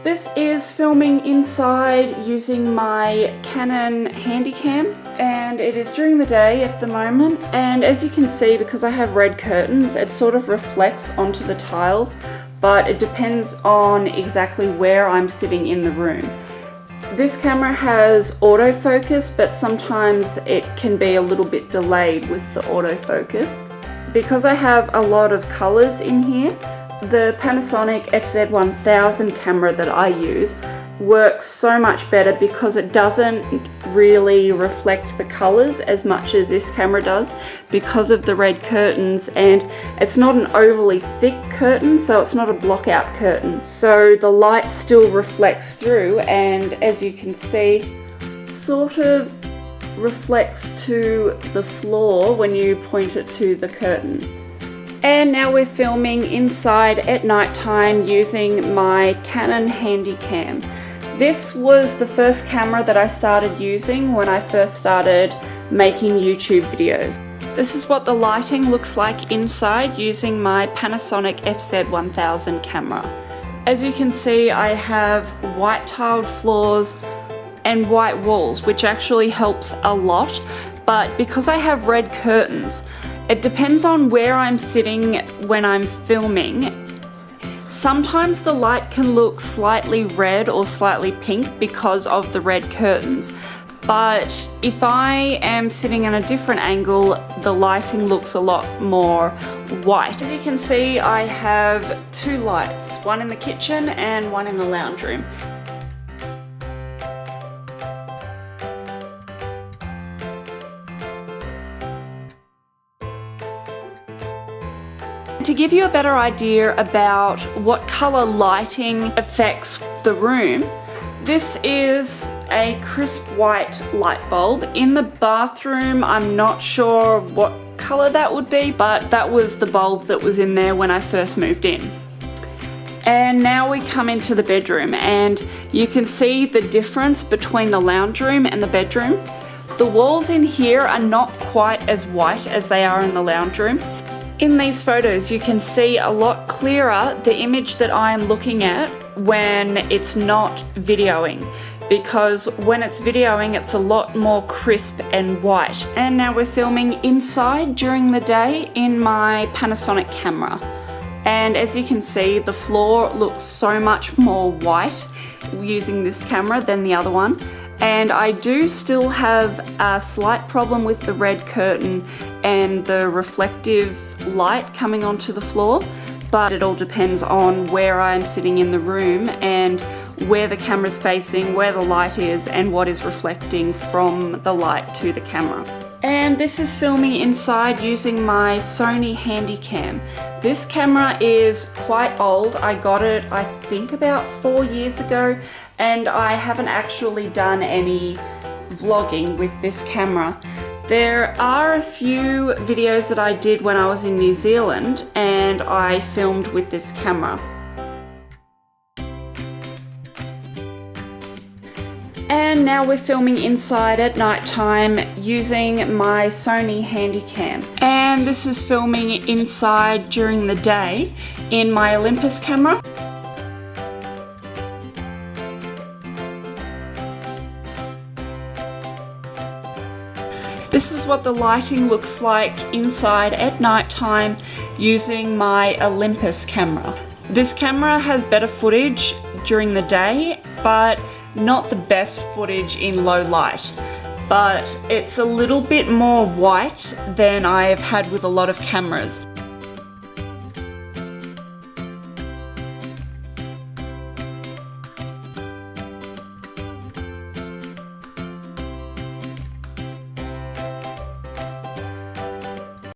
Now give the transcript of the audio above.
This is filming inside using my Canon Handycam, and it is during the day at the moment, and as you can see, because I have red curtains, it sort of reflects onto the tiles, but it depends on exactly where I'm sitting in the room. This camera has autofocus, but sometimes it can be a little bit delayed with the autofocus. Because I have a lot of colors in here, the Panasonic FZ1000 camera that I use works so much better because it doesn't really reflect the colors as much as this camera does because of the red curtains, and it's not an overly thick curtain, so it's not a block-out curtain. So the light still reflects through, and as you can see, sort of reflects to the floor when you point it to the curtain. And now we're filming inside at night time using my Canon Handycam. This was the first camera that I started using when I first started making YouTube videos. This is what the lighting looks like inside using my Panasonic FZ1000 camera. As you can see, I have white tiled floors and white walls, which actually helps a lot, but because I have red curtains, it depends on where I'm sitting when I'm filming. Sometimes the light can look slightly red or slightly pink because of the red curtains, but if I am sitting in a different angle, the lighting looks a lot more white. As you can see, I have two lights, one in the kitchen and one in the lounge room. To give you a better idea about what color lighting affects the room, this is a crisp white light bulb. In the bathroom, I'm not sure what color that would be, but that was the bulb that was in there when I first moved in. And now we come into the bedroom, and you can see the difference between the lounge room and the bedroom. The walls in here are not quite as white as they are in the lounge room. In these photos, you can see a lot clearer the image that I am looking at when it's not videoing, because when it's videoing, it's a lot more crisp and white. And now we're filming inside during the day in my Panasonic camera. And as you can see, the floor looks so much more white using this camera than the other one. And I do still have a slight problem with the red curtain and the reflective light coming onto the floor, but it all depends on where I'm sitting in the room and where the camera's facing, where the light is, and what is reflecting from the light to the camera. And this is filming inside using my Sony Handycam. This camera is quite old. I got it, I think, about 4 years ago, and I haven't actually done any vlogging with this camera. There are a few videos that I did when I was in New Zealand, and I filmed with this camera. And now we're filming inside at night time using my Sony Handycam. And this is filming inside during the day in my Olympus camera. This is what the lighting looks like inside at night time using my Olympus camera. This camera has better footage during the day, but not the best footage in low light. But it's a little bit more white than I have had with a lot of cameras.